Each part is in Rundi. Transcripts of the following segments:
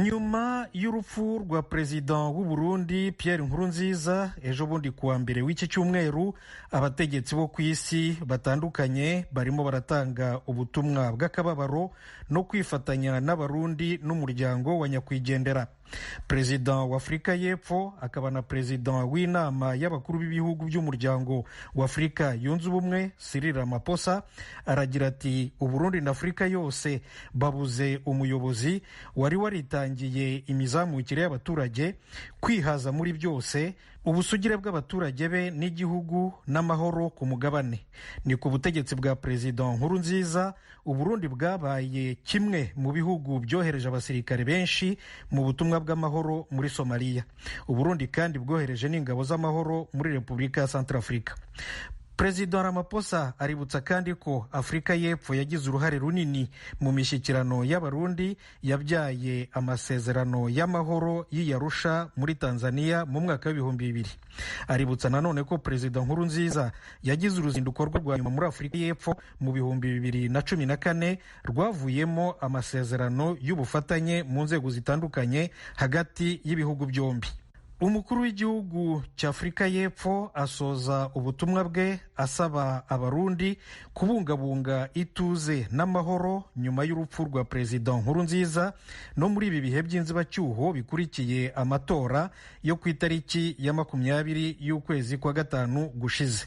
nyuma y'urupfu rwa perezida w'u Burundi Pierre Nkurunziza ejo bundi kuwa mbere w'iki cyumweru, abategetsi bo ku isi batandukanye barimo baratanga ubutumwa bw'akababaro no kwifatanya n'abarundi n'umuryango wa nyakwigendera. Perezida wa Afurika y'Epfo akaba na perezida w'inama y'abakuru b'ibihugu by'umuryango wa Afurika yunze ubumwe Cyril Ramaphosa aragira ati Uburundi na Afurika yose babuze umuyobozi wari waritangiye imizamukire y'abaturage, kwihaza muri byose, ubusugire bw'abaturage be n'igihugu n'amahoro ku mugabane. Ni ku butegetsi bwa perezida Nkurunziza Uburundi bwabaye kimwe mu bihugu byohereje abasirikare benshi mu butumwa bw'amahoro muri Somalia. Uburundi kandi bwohereje n'ingabo z'amahoro muri Repubulika ya Centrafrica. Perezida Ramaphosa aributsa kandi ko Afurika y'Epfo yagize uruhare runini mu mishyikirano y'abarundi yabyaye amasezerano y'amahoro y'Arusha muri Tanzania mu mwaka w'2000. Aributsa nanone ko Perezida Nkurunziza yagize uruzinduko rwa nyuma muri Afurika y'Epfo mu 2014 rwavuyemo amasezerano y'ubufatanye mu nzego zitandukanye hagati y'ibihugu byombi. Umukuru w'igihugu cy'Afurika y'Epfo asoza ubutumwa bwe asaba abarundi kubungabunga ituze n'amahoro nyuma y'urupfu rwa perezida Nkurunziza no muri ibi bihe by'inzibacyuho bikurikiye amatora yo ku itariki ya 20 y'ukwezi kwa gatanu gushize.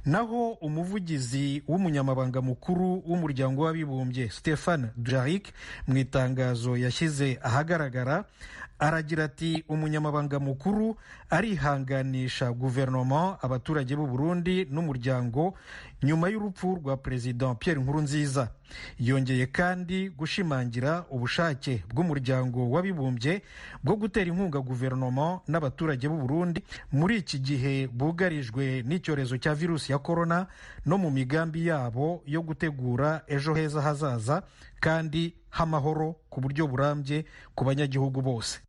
Naho umuvugizi w'umunyamabanga mukuru w'umuryango w'abibumbye Stéphane Dujarric mu itangazo yashyize ahagaragara aragira ati umunyamabanga mukuru arihanganisha guverinoma, abaturage b'u Burundi n'umuryango nyuma y'urupfu rwa perezida Pierre Nkurunziza. Yongeye kandi gushimangira ubushake bw'umuryango w'abibumbye bwo gutera inkunga guverinoma n'abaturage b'u Burundi muri iki gihe bugarijwe n'icyorezo cya virusi ya corona no mu migambi yabo yo gutegura ejo heza hazaza kandi h'amahoro ku buryo burambye ku banyagihugu bose.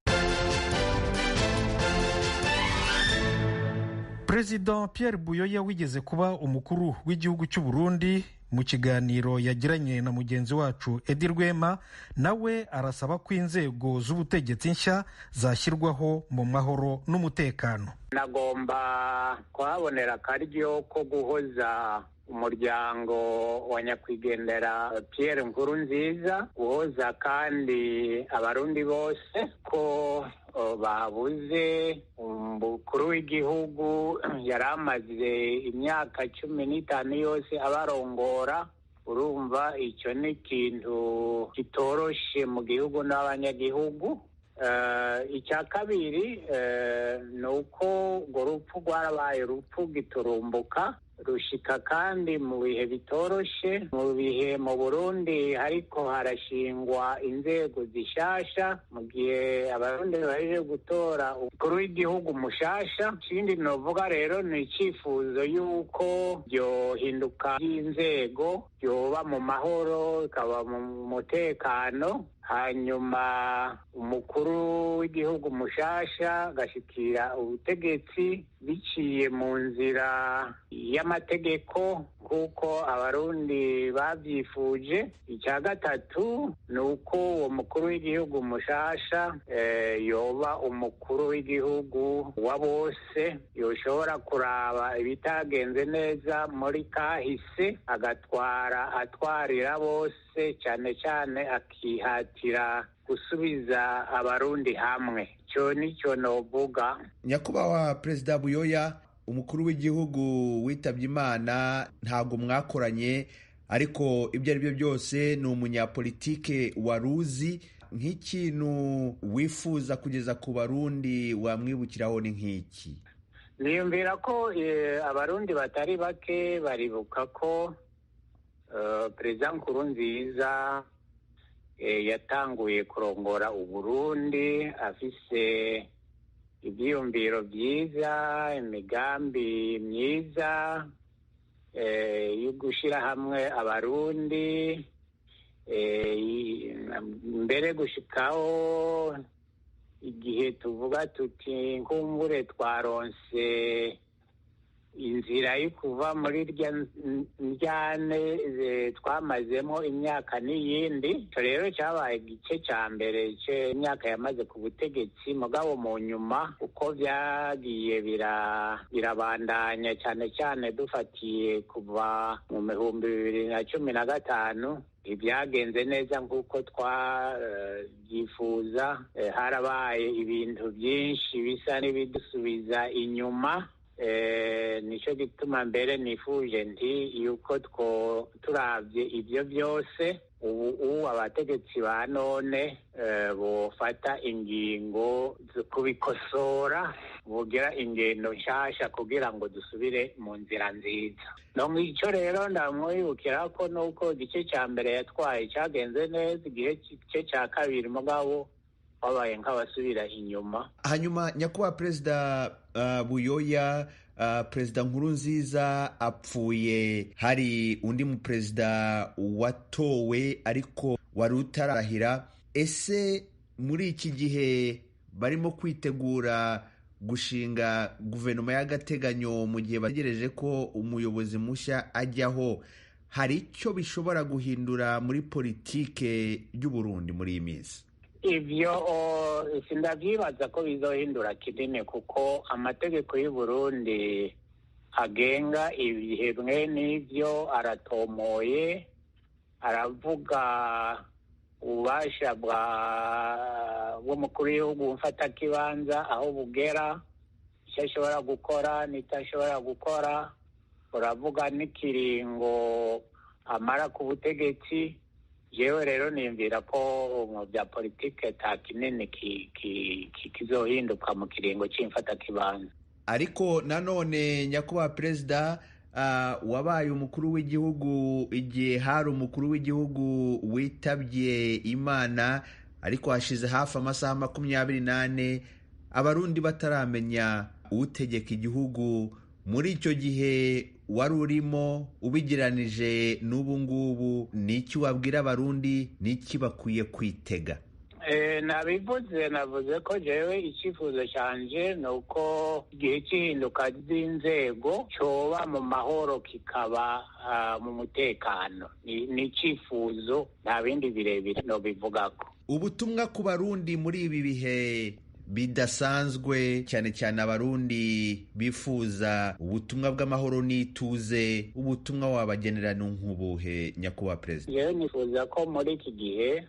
Perezida Pierre Buyoya wigeze kuba umukuru w'igihugu cy'u Burundi mu kiganiro yagiranye na mugenzi wacu Edi Rwema nawe arasaba ko inzego z'ubutegetsi nshya zashyirwaho mu mahoro n'umutekano. Nagomba kuhabonera akaryo ko guhoza umuryango wa nyakwigendera Pierre Nkurunziza, guhoza kandi abarundi bose ko babuze umukuru w'igihugu yari amaze imyaka 15 yose abarongora. Urumva icyo ni ikintu kitoroshe mu gihugu n'abanyagihugu. Icya kabiri ni uko urwo rupfu rwarabaye urupfu giturumbuka rushika kandi mu bihe bitoroshe, mu bihe mu Burundi hariko harashingwa inzego zishasha mu gihe abarundi baje gutora umukuru w'igihugu mushasha. Ikindi novuga rero ni icyifuzo y'uko byohinduka y'inzego, byoba mu mahoro, ikaba mu mutekano, hanyuma umukuru w'igihugu mushasha gashikira ubutegetsi biciye mu nzira y'amategeko kuko abarundi babyifuje. Icya gatatu ni uko uwo mukuru w'igihugu mushasha yoba umukuru w'igihugu wa bose, yoshobora kuraba ibitagenze neza muri kahise atwarira bose, cyane cyane akihatira gusubiza abarundi hamwe. Cyo nicyo novuga. Nyakubahwa Perezida Buyoya, umukuru w'igihugu witabye Imana ntago mwakoranye, ariko ibyo ari byo byose ni umunyapolitike waruzi. Nk'ikintu wifuza kugeza ku barundi wamwibukiraho ni nk'iki? Niyumvira ko abarundi batari bake baribuka ko Perezida Nkurunziza yatanguye kurongora Uburundi afise ibyiyumviro byiza, imigambi myiza yo gushyira hamwe abarundi, mbere gushikaho igihe tuvuga tuti nkumbure twaronse inzira yo kuva muri rya njyane twamazemo imyaka n'iyindi. Icyo rero cyabaye igice cya mbere cy'imyaka yamaze ku butegetsi, mugabo mu nyuma uko byagiye birabandanya, cyane cyane dufatiye kuva mu 2015 ibyagenze neza nk'uko twabyifuza. Harabaye ibintu byinshi bisa n'ibidusubiza inyuma. Nicyo gituma mbere nifuje nti yuko turabye ibyo byose ubu abategetsi ba none bofata ingingo zo kubikosora, bugira ingendo nshyashya kugira ngo dusubire mu nzira nziza. No icyo rero ndamwibukira ko nuko igice cya mbere yatwaye cyagenze neza, igice cya kabiri mugabo wabaye nk'abasubira inyuma. Hanyuma nyakubahwa Perezida Buyoya, Perezida Nkurunziza apfuye, hari undi muperezida watowe ariko wari utarahira. Ese muri iki gihe barimo kwitegura gushinga guverinoma y'agateganyo mu gihe bategereje ko umuyobozi mushya ajyaho, hari icyo bishobora guhindura muri politike y'u Burundi muri iyi minsi? Ibyo sindabyibaza ko bizohindura kinini, kuko amategeko y'u Burundi agenga ibihe mwene ibyo aratomoye, aravuga ububasha bw'umukuru w'igihugu mfata kibanza aho bugera, icyo ashobora gukora n'itashobora gukora, uravuga n'ikiringo amara ku butegetsi. Jewe rero niyumvira ko mu bya politike ta kinini kizohinduka mu kiringo cy'imfata kibanza. Ariko nanone nyakubahwa Perezida, wabaye umukuru w'igihugu igihe hari umukuru w'igihugu witabye Imana, ariko hashize hafi amasaha 24 abarundi bataramenya utegeka igihugu. Muri icyo gihe wari urimo, ubigeranije n'ubu ngubu, n'iki wabwira abarundi, n'iki bakwiye kwitega? Navuze ko jewe icyifuzo cyanje ni uko igihe cy'ihinduka ry'inzego cyoba mu mahoro, kikaba mu mutekano. Ni icyifuzo, nta bindi birebire no bivugako. Ubutumwa ku barundi muri ibi bihe bidasanzwe, cyane cyane abarundi bifuza ubutumwa bw'amahoro n'ituze, ubutumwa wabagenera nk'ubuhe nyakubahwa Perezida? Yewe nifuza ko muri iki gihe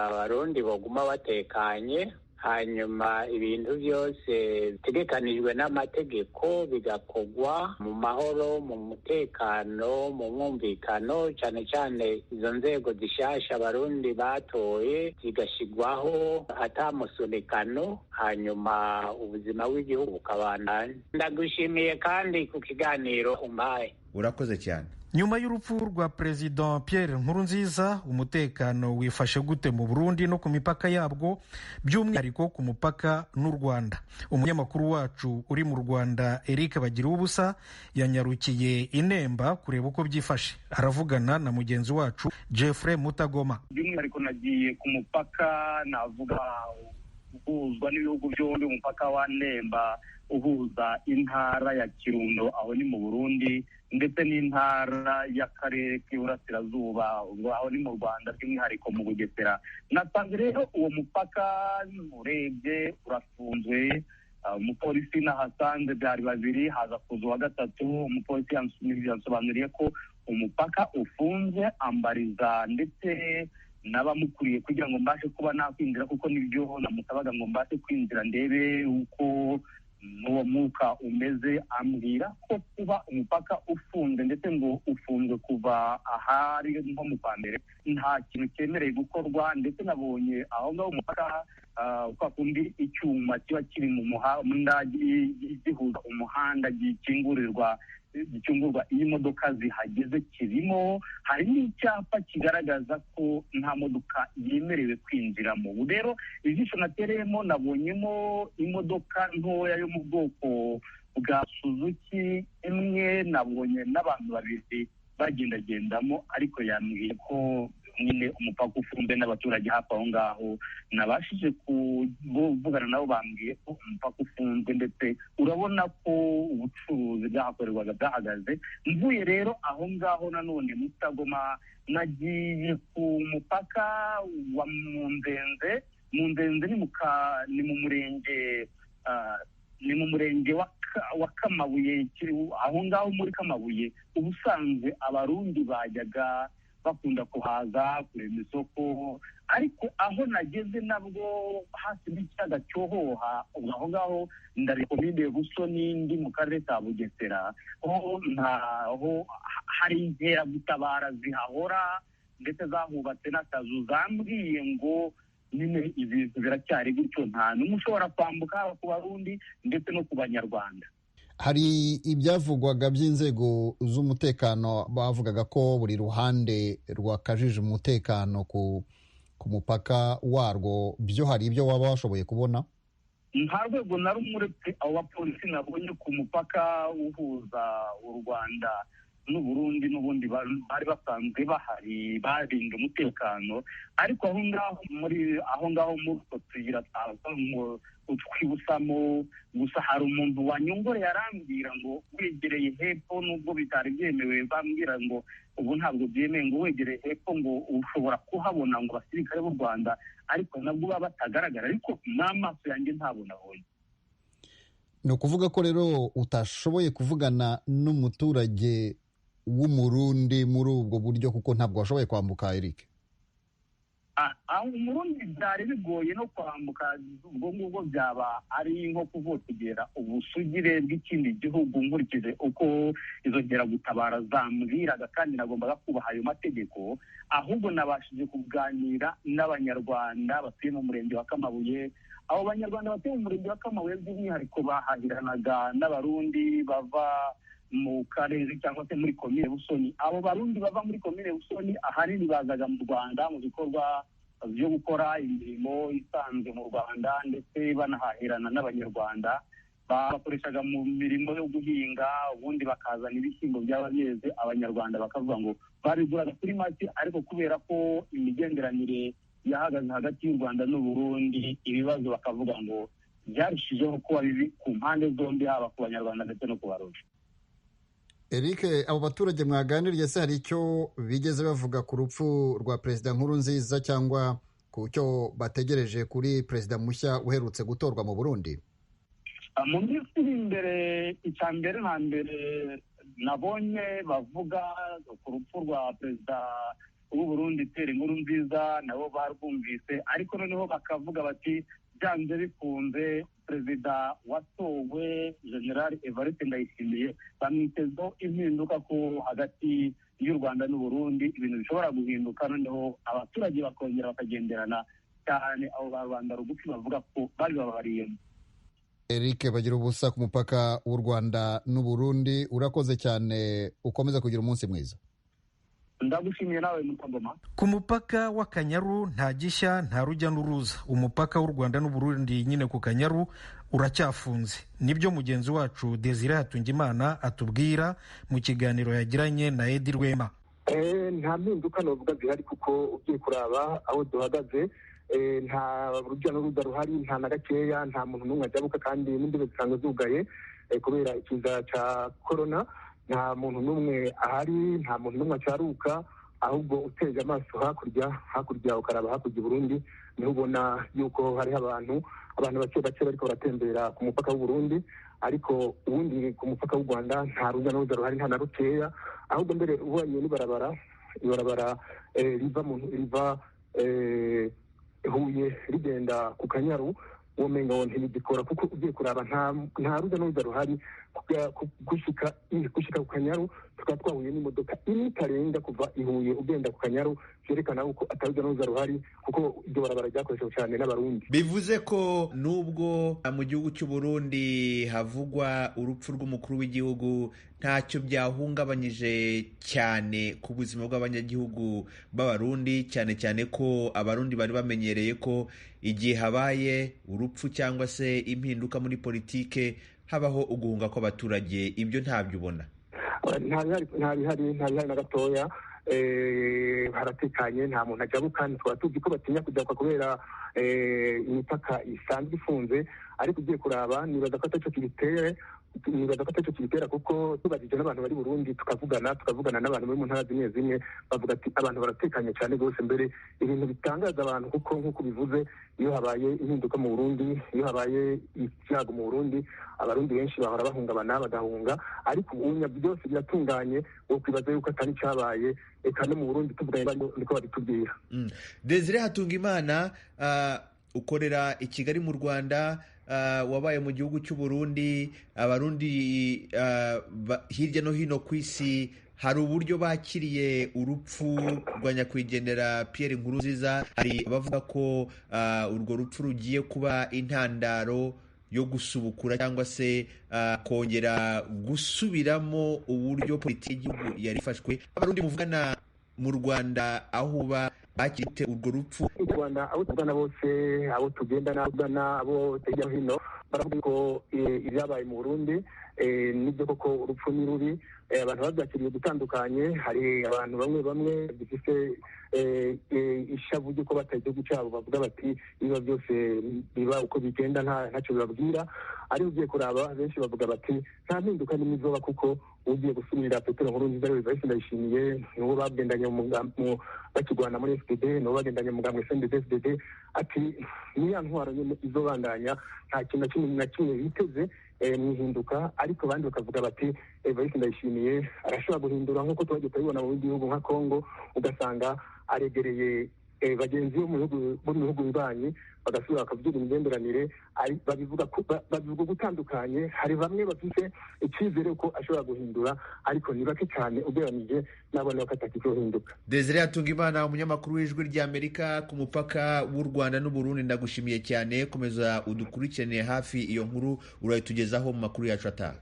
abarundi baguma batekanye, hanyuma ibintu byose bitegekanijwe n'amategeko bigakorwa mu mahoro, mu mutekano, mu mwumvikano. Cyane cyane izo nzego zishasha abarundi batoye zigashyirwaho atamusunikano, hanyuma ubuzima bw'igihugu bukabandanya. Ndagushimiye kandi ku kiganiro umpaye. Urakoze cyane. Nyuma y'urupfu rwa Perezida Pierre Nkurunziza, umutekano wifashe gute mu Burundi no ku mipaka yabwo, by'umwihariko ku mupaka n'u Rwanda? Umunyamakuru wacu uri mu Rwanda Eric Bagiruwubusa yanyarukiye Inemba kureba uko byifashe. Aravugana na mugenzi wacu Jeffrey Mutagoma. By'umwihariko nagiye ku mupaka, navuga uhuzwa n'ibihugu byombi, umupaka wa Nemba uhuza intara ya Kirundo aho ni mu Burundi, ndetse n'intara y'akarere k'Iburasirazuba aho ni mu Rwanda, by'umwihariko mu Bugesera. Nasanze rero uwo mupaka urebye urafunzwe. Umupolisi nahasanze byari babiri, haza kuza uwa gatatu. Umupolisi yansobanuriye ko umupaka ufunze, ambariza ndetse n'abamukuriye kugira ngo mbashe kuba nakwinjira, kuko nibyo namusabaga ngo mbashe kwinjira ndebe uko n'uwo mwuka umeze. Ambwira ko kuba umupaka ufunze, ndetse ngo ufunzwe kuva ahari nko mu kwa mbere, nta kintu cyemereye gukorwa. Ndetse nabonye aho ngaho umupaka kwa kundi icyuma kiba kiri mu muhanda gihuza umuhanda gikingurwa iyo imodoka zihageze kirimo. Hari n'icyapa kigaragaza ko nta modoka yemerewe kwinjiramo. Rero ijisho natereyemo nabonyemo imodoka ntoya yo mu bwoko bwa Suzuki imwe, nabonye n'abantu babiri bagendagendamo, ariko yambwiye ko nyine umupaka ufunze n'abaturage hafi aho ngaho nabashije kuvugana nabo, bambwiye ko umupaka ufunzwe ndetse urabona ko ubucuruzi bwahakorerwaga bwahagaze. Mvuye rero aho ngaho nanone Mutagoma nagiye ku mupaka wa Munzenze. Munzenze ni mu murenge wa Kamabuye, aho ngaho muri Kamabuye. Ubusanzwe abarundi bajyaga bakunda kuhaza kurema isoko, ariko aho nageze nabwo hasi n'ikiyaga cyohoha, aho ngaho ndarekomide Busoni ndi mu karere ka Bugesera, aho hari inkeragutabara zihahora ndetse zahubatse n'akazu. Zambwiye ngo nyine ibintu biracyari gutyo, nta n'umwe ushobora kwambuka, haba ku Barundi ndetse no ku Banyarwanda. Hari ibyavugwaga by'inzego z'umutekano, bavugaga ko buri ruhande rwakajije umutekano ku mupaka warwo. Byo hari ibyo waba washoboye kubona? Nta rwego na rumwe uretse abo bapolisi nabonye ku mupaka uhuza u Rwanda n'Uburundi n'ubundi bari basanzwe bahari barinda umutekano. Ariko aho ngaho muri utwo tuyira utwibusamo gusa hari umuntu wanyongore yarambwira ngo wegereye hepfo, nubwo bitari byemewe, bambwira ngo ubu ntabwo byemewe, ngo wegereye hepfo ngo ushobora kuhabona ngo abasirikare b'u Rwanda, ariko nabwo baba batagaragara, ariko n'amaso yanjye ntabwo nabonye. Ni ukuvuga ko rero utashoboye kuvugana n'umuturage w'Umurundi muri ubwo buryo kuko ntabwo washoboye kwambuka, Eric? Umurundi byari bigoye no kwambuka, ubwo ngubwo byaba ari nko kuvogera ubusugire bw'ikindi gihugu nkurikije uko izo nkeragutabara zambwiraga, kandi nagombaga kubaha ayo mategeko. Ahubwo nabashije kuganira n'Abanyarwanda batuye mu murenge wa Kamabuye. Abo Banyarwanda batuye mu murenge wa Kamabuye by'umwihariko bahahiranaga n'Abarundi bava mu karere cyangwa se muri komine Busoni. Abo Barundi bava muri komine Busoni ahanini bazaga mu Rwanda mu bikorwa byo gukora imirimo isanzwe mu Rwanda, ndetse banahahirana n'Abanyarwanda. Bakoreshaga mu mirimo yo guhinga, ubundi bakazana ibishyimbo byaba byeze, Abanyarwanda bakavuga ngo babiguraga kuri make, ariko kubera ko imigenderanire yahagaze hagati y'u Rwanda n'Uburundi, ibibazo bakavuga ngo byarushijeho kuba bibi ku mpande zombi, haba ku Banyarwanda ndetse no ku Barundi. Eric, abo baturage mwaganiriye se hari icyo bigeze bavuga ku rupfu rwa Perezida Nkurunziza cyangwa ku cyo bategereje kuri Perezida mushya uherutse gutorwa mu Burundi? Mu minsi iri imbere, icya mbere na mbere nabonye bavuga ku rupfu rwa Perezida w'u Burundi Nkurunziza, nabo barwumvise, ariko noneho bakavuga bati byanze bikunze Perezida watowe General Evariste Ndayishimiye bamwitezeho impinduka ko hagati y'u Rwanda n'Uburundi ibintu bishobora guhinduka, noneho abaturage bakongera bakagenderana cyane. Abo ba Rwanda rugufi bavuga ko bari babariyemo. Eric Bagirubusa ku mupaka w'u Rwanda n'Uburundi, urakoze cyane, ukomeza kugira umunsi mwiza. Ndagushimiye nawe Mutagoma. Ku mupaka w'Akanyaru nta gishya, nta rujya n'uruza. Umupaka w'u Rwanda n'Uburundi nyine ku Kanyaru uracyafunze. Nibyo mugenzi wacu Desire Hatungimana atubwira mu kiganiro yagiranye na Edi Rwema. Nta mpinduka novuga zihari, kuko ugiye kuraba aho duhagaze nta rujya n'uruza ruhari, nta na gakeya, nta muntu n'umwe ajabuka, kandi n'imbibe zisanzwe zugaye kubera ikiza cya corona. Nta muntu n'umwe ahari, nta muntu n'umwe acaruka, ahubwo uteze amaso hakurya ukaraba hakurya Burundi, niho ubona yuko hariho abantu bake bake bariko baratembera ku mupaka w'u Burundi. Ariko ubundi ku mupaka w'u Rwanda nta rujya n'uruza ruhari, nta na rukeya, ahubwo mbere ubonye ibarabara riva Huye rigenda ku Kanyaru, womenga wo ntibigikora, kuko ugiye kuraba nta rujya n'uruza ruhari. Gushika ku Kanyaru tukaba twahuye n'imodoka imwe itarenga kuva i Huye ugenda ku Kanyaru, byerekana ko atarujya n'uruza ruhari, kuko iryo barabara ryakoreshejwe cyane n'Abarundi. Bivuze ko nubwo mu gihugu cy'u Burundi havugwa urupfu rw'umukuru w'igihugu, ntacyo byahungabanyije cyane ku buzima bw'abanyagihugu b'Abarundi, cyane cyane ko Abarundi bari bamenyereye ko igihe habaye urupfu cyangwa se impinduka muri politike habaho uguhunga kw'abaturage. Ibyo ntabyo ubona? Nta bihari na gatoya. haratekanye nta muntu ajabuka, twaba tuzi ko batinya kujabuka kubera imipaka isanzwe ifunze, ariko ugiye kuraba nibaza ko ataco kibitera kuko tubajije n'abantu bari Burundi tukavugana n'abantu bari mu ntara zimwe zimwe bavuga ati abantu baratekanye cyane rwose. Mbere ibintu bitangaza abantu kuko nk'uko bivuze, iyo habaye impinduka mu Burundi, iyo habaye icyago mu Burundi, abarundi benshi bahora bahungabana bagahunga, ariko ubunya byose biratunganye, ukwibaza yuko atari cyabaye. Eka no mu Burundi tuvuganye niko babitubwira. Desire Hatungimana, ukorera i Kigali mu Rwanda, wabaye mu gihugu cy'u Burundi. Abarundi hirya no hino ku isi hari uburyo bakiriye urupfu rwa nyakwigendera Pierre Nkurunziza. Hari abavuga ko urwo rupfu rugiye kuba intandaro yo gusubukura cyangwa se kongera gusubiramo uburyo politiki y'igihugu yari ifashwe. Abarundi muvugana mu Rwanda aho uba bakirite urwo rupfu? Mu Rwanda abo tuvugana bose, abo tugendana, abo tujya hino, baravuga ko ibyabaye mu Burundi nibyo koko urupfu ni rubi. Abantu babyakiriye gutandukanye. Hari abantu bamwe bifite ishavu ry'uko bataye igihugu cyabo, bavuga bati ibiba byose biba uko bigenda ntacyo bibabwira. ariko ugiye kuraba benshi bavuga bati nta mpinduka n'imwe izoba kuko ugiye gusubirira Petero Nkurunziza rero Vice Ndayishimiye n'uwo bagendanye mu bakigwana muri FDD n'uwo bagendanye mu gamwe FDD ati niya ntwaro nyine izobandanya nta kintu na kimwe biteze mwihinduka. Ariko bandi bakavuga bati Vice Ndayishimiye arashobora guhindura nk'uko twagiye tubibona mu bihugu nka Kongo, ugasanga aregereye bagenzi bo mu bihugu bibanyi bagasubira bakavuga imigenderanire, babivuga gutandukanye. Hari bamwe bafite icyizere ko ashobora guhindura, ariko ni bake cyane ugereranije n'abana bakatakizohinduka. Desire Hatungimana, umunyamakuru w'Ijwi ry'Amerika ku mupaka w'u Rwanda n'u Burundi, ndagushimiye cyane. Komeza udukurikirane hafi iyo nkuru urayitugezaho mu makuru yacu ataha.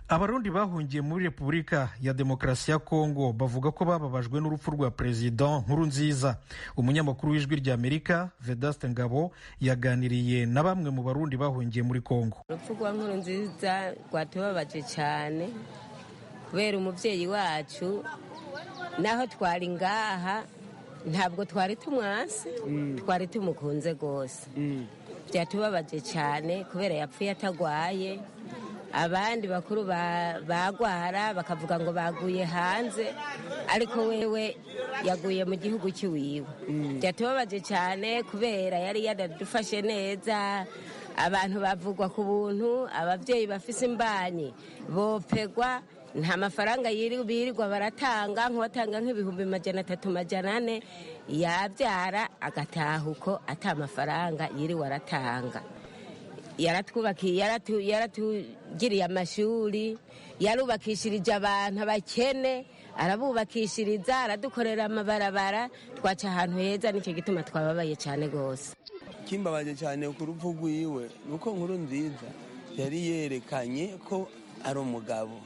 Abarundi bahungiye muri Repubulika ya Demokarasi ya Kongo bavuga ko bababajwe n'urupfu rwa Perezida Nkurunziza. Umunyamakuru w'Ijwi ry'Amerika Vedaste Ngabo yaganiriye na bamwe mu Barundi bahungiye muri Kongo. Urupfu rwa Nkurunziza rwatubabaje cyane kubera umuvyeyi wacu, naho twari ngaha ntabwo twari tumwasi, twari tumukunze gose. Byatubabaje cyane kubera yapfuye atagwaye. Abandi bakuru bagwara bakavuga ngo baguye hanze, ariko wewe yaguye mu gihugu cy'iwiwe. Byatubabaje cyane kubera yari yadufashe neza. Abantu bavugwa ku buntu, abavyeyi bafise imbanyi bopegwa, nta mafaranga birirwa baratanga, nk'uwatanga nk'ibihumbi 300-400, yabyara agataha uko ata mafaranga yiriwe aratanga. Yaratwubakiye, yaratugiriye amashuri, yarubakishirije abantu abakene, arabubakishiriza, aradukorera amabarabara, twaca ahantu heza. Nicyo gituma twababaye cyane gose. Kimbabaje cyane ku rupfu rwiwe nuko Nkurunziza yari yerekanye ko ari umugabo,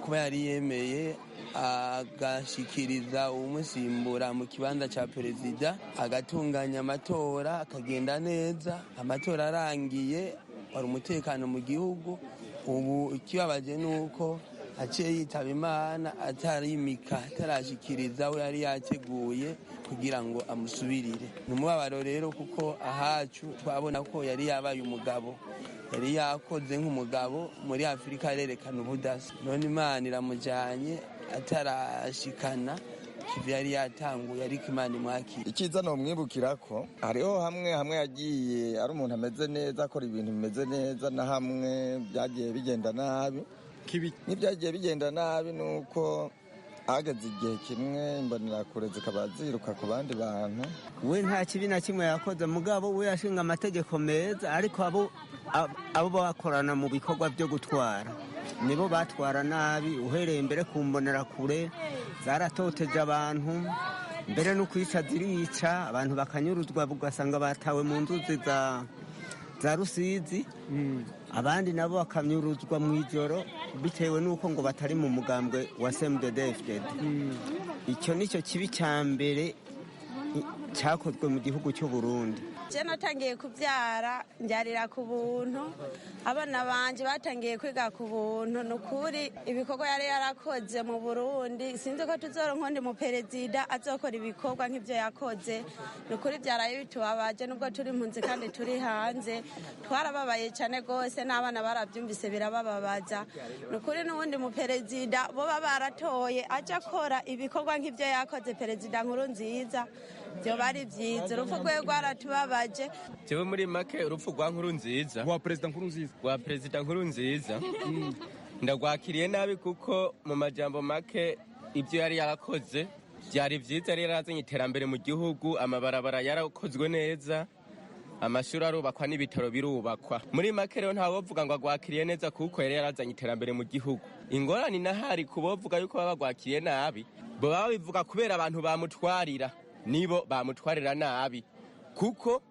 kuba yari yemeye agashikiriza umusimbura mu kibanza cya perezida, agatunganya amatora akagenda neza. Amatora arangiye wari umutekano mu gihugu. Ubu ikibabaje nuko aciye yitaba Imana atarimika, atarashikiriza we yari yateguye kugira ngo amusubirire. Ni umubabaro rero kuko ahacu twabona ko yari yabaye umugabo, yari yakoze nk'umugabo muri Afurika, arerekana ubudasa. None Imana iramujyanye atarashikana kivi yari yatanguye, ariko Imana imwakira. Icyiza no mwibukira ko hariho hamwe yagiye ari umuntu ameze neza, akora ibintu bimeze neza, na hamwe byagiye bigenda nabi. N'ibyagiye bigenda nabi nuko ahagaze igihe kimwe imbonerakure zikaba ziruka ku bandi bantu. We nta kibi na kimwe yakoze, mugabo we yashinga amategeko meza, ariko abo bakorana mu bikorwa byo gutwara nibo batwara nabi. Uhereye mbere ku mbonerakure zaratoteje abantu, mbere no kwica zirica abantu, bakanyuruzwa ugasanga batawe mu nzuzi za Rusizi. Abandi nabo bakanyuruzwa mu ijoro bitewe n'uko ngo batari mu mugambwe wa CNDD-FDD. Icyo nicyo kibi cya mbere cyakozwe mu gihugu cy'u Burundi. je natangiye kubyara ndyarira ku buntu, abana banje batangiye kwiga ku buntu. Nukuri ibikorwa yari yarakoze mu Burundi, sinzi ko tuzoronka undi mu perezida azokora ibikorwa nk'ivyo yakoze. Nukuri byaraye bitubabaje, nubwo turi impunzi kandi turi hanze twarababaye cyane gose, n'abana barabyumvise birabababaza. Nukuri n'uwundi mu perezida bo baratoye aje akora ibikorwa nk'ivyo yakoze perezida Nkurunziza, byo bari byiza. Urupfu rwe rwaratubabaje. Jewe muri make urupfu rwa Nkurunziza, rwa perezida Nkurunziza ndagwakiriye nabi, kuko mu majambo make ibyo yari yarakoze byari byiza. Yari yarazanye iterambere mu gihugu, amabarabara yarakozwe neza, amashuri arubakwa n'ibitaro birubakwa. Muri make rero ntawovuga ngo agwakiriye neza, kuko yari yarazanye iterambere mu gihugu. Ingorane nahari kubovuga yuko baba bagwakiriye nabi, bo baba bivuga kubera abantu bamutwarira, nibo bamutwarira nabi, kuko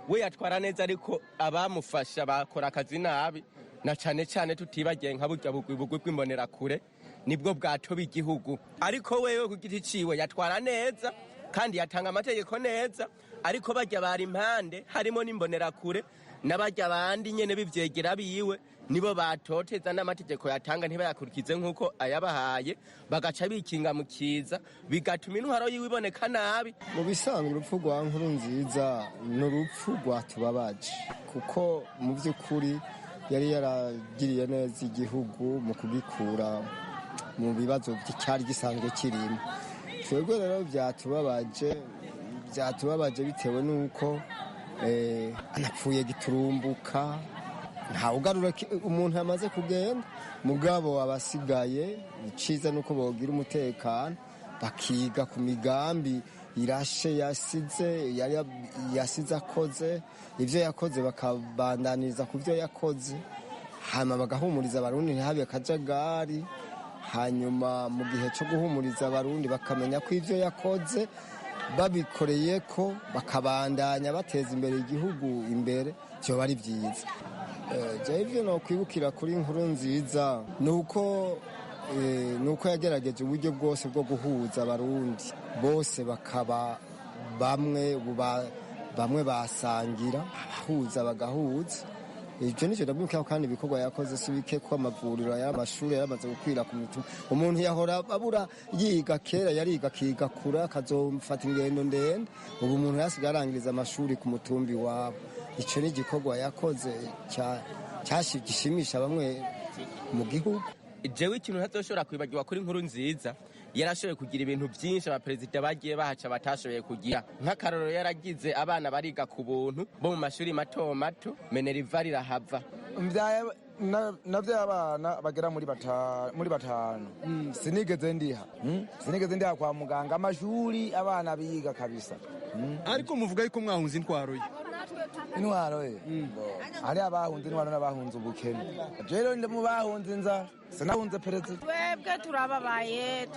we yatwara neza, ariko abamufasha bakora akazi nabi, na cane cane tutibagiye nka burya bugwi bw'imbonerakure nibwo bwatoba igihugu. Ariko wewe ku giti ciwe yatwara neza kandi yatanga amategeko neza, ariko bajya bari impande harimo n'imbonerakure n'abajya bandi nyene bivyegera biwe, nibo batoteza n'amategeko yatanga ntibayakurikize nk'uko ayabahaye, bagaca bikinga mu kiza, bigatuma intwaro yiwe iboneka nabi. Mu bisanzwe urupfu rwa Nkurunziza ni urupfu rwatubabaje, kuko mu by'ukuri yari yaragiriye neza igihugu mu kugikura mu bibazo cyari gisanzwe kirimo. Twebwe rero byatubabaje bitewe n'uko anapfuye giturumbuka, ntawugarura umuntu yamaze kugenda. Mugabo abasigaye iciza nuko bogira umutekano, bakiga ku migambi irashe yasize akoze, ivyo yakoze bakabandaniriza ku vyo yakoze, hanyuma bagahumuriza abarundi ntihabe akajagari. Hanyuma mu gihe cyo guhumuriza abarundi bakamenya ko ivyo yakoze babikoreye ko bakabandanya bateza imbere igihugu imbere, byo bari byiza. Ivyo no kwibukira kuri Nkurunziza nuko yagerageje uburyo bwose bwo guhuza abarundi bose, bakaba bamwe basangira, abahuza bagahuza. Ivyo nicyo ndabwira, kandi ibikorwa yakoze si bike, ko amavuriro y'amashuri yaramaze gukwira ku mitumba. Umuntu yahora abura yiga, kera yariga akiga kure akazofata ingendo ndende, ubu umuntu yasigaye arangiriza amashuri ku mutumbi wabo. Ico ni igikorwa yakoze gishimisha bamwe mu gihugu. Jewe ikintu ntazoshobora kwibagirwa kuri Nkurunziza, yarashoboye kugira ibintu byinshi abaperezida bagiye bahaca batashoboye kugira. Nk'akarorero yaragize abana bariga ku buntu bo mu mashuri mato mato, Barira irahava. Navyo abana bagera muri batanu. Sinigeze ndiha kwa muganga, amashuri abana biga kabisa. Ariko muvuga yuko mwahunze intwaro ye. Intwaro ye hari abahunze intwaro n'abahunze ubukene. Rero ndi mu bahunze inzara, sinahunze perezida. Twebwe turababaye,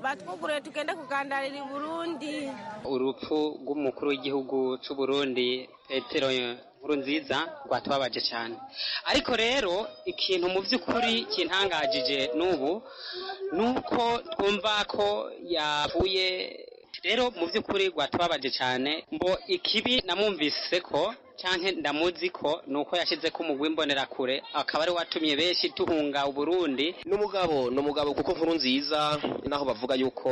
batwuguriye tugende kugandarira i Burundi. Urupfu rw'umukuru w'igihugu c'u Burundi Petero Nkurunziza rwatubabaje cyane. Ariko rero ikintu mu by'ukuri kintangajije n'ubu nuko twumva ko yavuye. Rero mu by'ukuri rwatubabaje cyane, mbo ikibi namumvise ko canke ndamuzi ko nuko yashize ko umugwi imbonerakure, akaba ari watumye benshi tuhunga Uburundi. N'umugabo kuko Nkurunziza naho bavuga yuko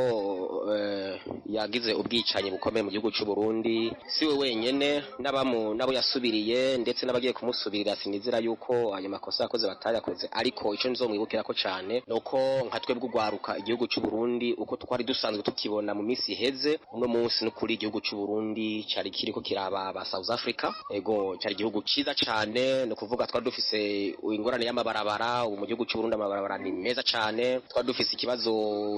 yagize ubwicanyi bukomeye mu gihugu cy'u Burundi, siwe wenyene, nabo yasubiriye ndetse n'abagiye kumusubirira, sinizira yuko ayo makosa yakoze batayakoze. Ariko ico nzomwibukira ko cyane nuko nka twebwe ugwaruka igihugu cy'u Burundi uko twari dusanzwe tukibona mu minsi iheze, uno munsi n'ukuri igihugu cy'u Burundi cyari kiriko kiraba ba South Africa. Ego cyari igihugu ciza cyane, no kuvuga twari dufise ingorane y'amabarabara. Ubu mu gihugu cy'u Burundi amabarabara ni meza cyane. Twari dufise ikibazo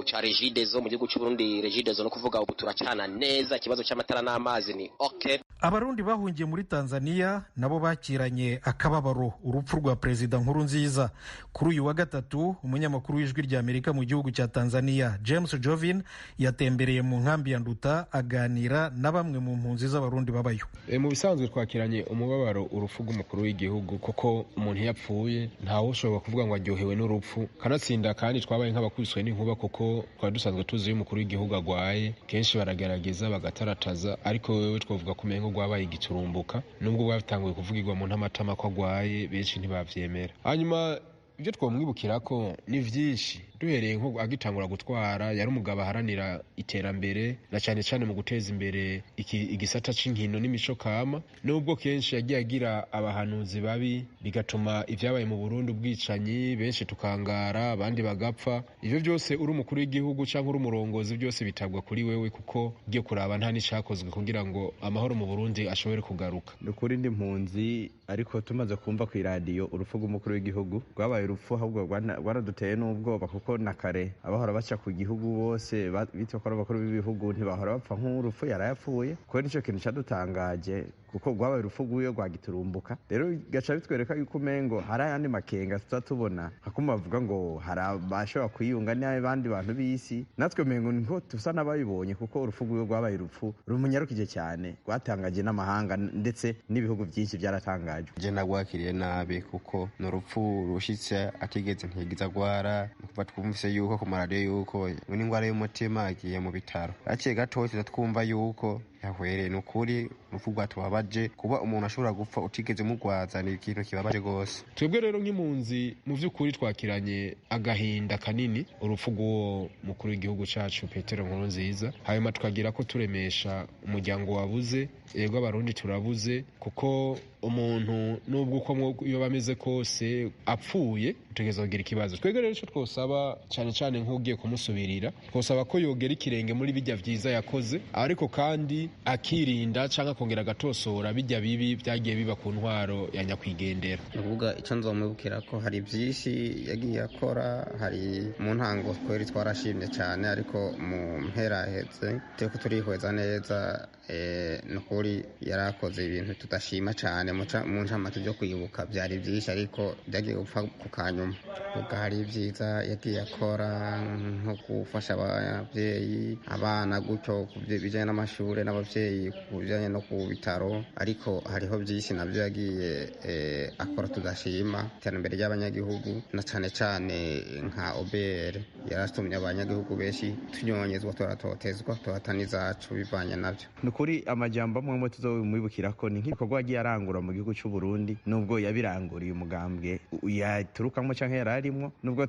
ca regidezo mu gihugu cy'u Burundi, regidezo no kuvuga ubu turacana neza, ikibazo cy'amatara n'amazi ni okay. Abarundi bahungiye muri Tanzania nabo bakiranye akababaro urupfu rwa Perezida Nkurunziza. Kuri uyu wa gatatu, umunyamakuru w'ijwi rya Amerika mu gihugu cya Tanzania James Jovin yatembereye mu nkambi ya Nduta aganira na bamwe mu mpunzi z'abarundi babayo. Mu bisanzwe twakiranye twakiranye umubabaro urupfu rw'umukuru w'igihugu kuko umuntu yapfuye ntawe ushobora kuvuga ngo aryohewe n'urupfu kanatsinda kandi twabaye nk'abakubiswe n'inkuba kuko twari dusanzwe tuzi iyo umukuru w'igihugu agwaye kenshi baragerageza bagatarataza ariko wewe twavuga ko umengo rwabaye igiturumbuka nubwo bwatanguye kuvugirwa mu ntamatama ko agwaye benshi ntibavyemera. Hanyuma ibyo twamwibukira ko ni vyinshi duhereye nko agitangura gutwara yari umugabo aharanira iterambere na cyane cyane mu guteza imbere igisata c'inkino n'imico kama nubwo kenshi yagiye agira abahanuzi babi bigatuma ivyabaye mu Burundi ubwicanyi benshi tukangara abandi bagapfa. Ivyo byose uri umukuru w'igihugu canke uri umurongozi byose bitabwa kuri wewe kuko ugiye kuraba nta n'icakozwe kugira ngo amahoro mu Burundi ashobore kugaruka. Nukuri ndi mpunzi ariko tumaze kumva ku radio urupfu rw'umukuru w'igihugu rwabaye urupfu ahubwo rwaraduteye n'ubwoba kuko na kare abahora baca ku gihugu bose bitwa ko abakuru b'ibihugu ntibahora bapfa nk'urupfu yarayapfuye kuko nicyo kintu cyadutangaje kuko rwabaye urupfu rw'uyo rwagiturumbuka. Rero gaca bitwereka yuko umengo hari ayandi makenga tutatubona hakuma bavuga ngo hari abashobora kwiyunga n'abandi bantu b'isi natwe umengo niho tusa n'abayibonye kuko urupfu rw'uyo rwabaye urupfu rumunyarukije cyane rwatangaje n'amahanga ndetse n'ibihugu byinshi byaratangaje. Je nagwakiriye nabi kuko n'urupfu rushitse atigeze ntigiza gwara kuba twumvise yuko ku maradiyo yuko n'ingwara y'umutima agiye mu bitaro aciye gatoya twumva yuko yahwereye. Nukuri urupfu rwatubabaje kuba umuntu ashobora gupfa utigeze mugwaza ni ikintu kibabaje gose. Twebwe rero nk'impunzi mu vy'ukuri twakiranye agahinda kanini urupfu rw'uwo mukuru w'igihugu cacu Petero Nkurunziza hanyuma tukagira ko turemesha umuryango wabuze yego abarundi turabuze kuko umuntu nubwo uko iyo bameze kose apfuye utegeza kugira ikibazo. Twebwe rero ico twosaba cyane cyane nk'ugiye kumusubirira twosaba ko yogera ikirenge muri bijya vyiza yakoze ariko kandi akirinda canke akongera agatosora bijya bibi byagiye biba ku ntwaro ya nyakwigendera. Nuvuga ico nzomubukira ko hari byinshi yagiye akora hari mu ntango twari twarashimye cyane ariko mu mpera hetse teko turihweza neza nukuri yarakoze ibintu tudashima cyane mu ncamake byo kwibuka byari byinshi ariko byagiye gupfa ku kanyuma. Ubwo hari ibyiza yagiye akora nko gufasha ababyeyi abana gutyo ku bijyanye n'amashuri n'ababyeyi ku bijyanye no ku bitaro ariko hariho byinshi nabyo yagiye akora tudashima iterambere ry'abanyagihugu na cyane cyane nka OBR yaratumye abanyagihugu benshi tunyonyezwa turatotezwa tuhatana izacu bivanye nabyo. Nukuri amajambo amwe tuzomwibukira ko ni nk'ibikorwa yagiye arangura mu gihugu cy'u Burundi nubwo yabiranguriye umugambwe yaturukamo canke yararimwo nubwo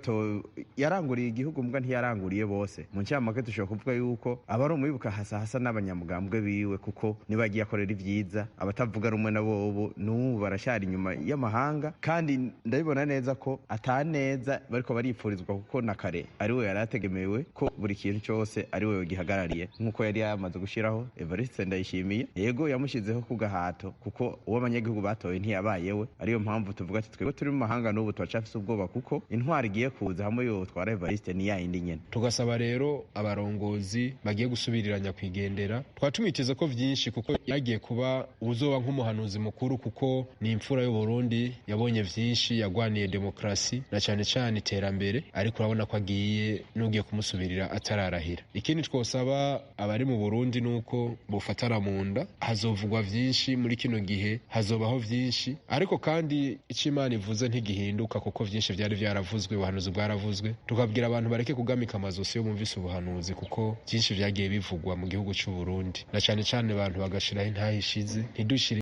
yaranguriye igihugu mbwa ntiyaranguriye bose. Mu ncamake dushobora kuvuga yuko abari umwibuka hasa n'abanyamugambwe biwe kuko niba yagiye akorera ivyiza abatavuga rumwe na bobo n'ubu barashara inyuma y'amahanga kandi ndabibona neza ko ataneza bariko baripfurizwa kuko na kare ariwe yarategemewe ko buri kintu cyose ariwe yogihagarariye nk'uko yari yamaze gushiraho Evariste Ndayishimiye yego yamushizeho ku gahato kuko uwo abanyagihugu batoye ntiyabayewe ariyo mpamvu tuvuga ati twebwe turi mu mahanga n'ubu turacafise ubwoba kuko intwari igiye kuza hamwe yo twara Evariste ni yayindi nyene. Tugasaba rero abarongozi bagiye gusubiriranya kwigendera twatumitiza ko vyinshi kuko yagiye kuba uzoba nk'umuhanuzi mukuru kuko ni imfura y'u Burundi yabonye vyinshi yagwaniye demokrasi na cyane cyane iterambere ariko urabona ko agiye n'ugiye kumusubirira atararahira. Ikindi twosaba abari mu Burundi nuko bufatara mu nda hazovugwa vyinshi muri kino gihe hazobaho vyinshi ariko kandi icimana ivuze ntigihinduka kuko vyinshi vyari vyaravuzwe ubuhanuzi bwaravuzwe tukabwira abantu bareke kugamika amazosi yo bumvise ubuhanuzi kuko vyinshi vyagiye bivugwa mu gihugu cy'u Burundi na cyane cyane abantu bagashiraho intahishize ntidushire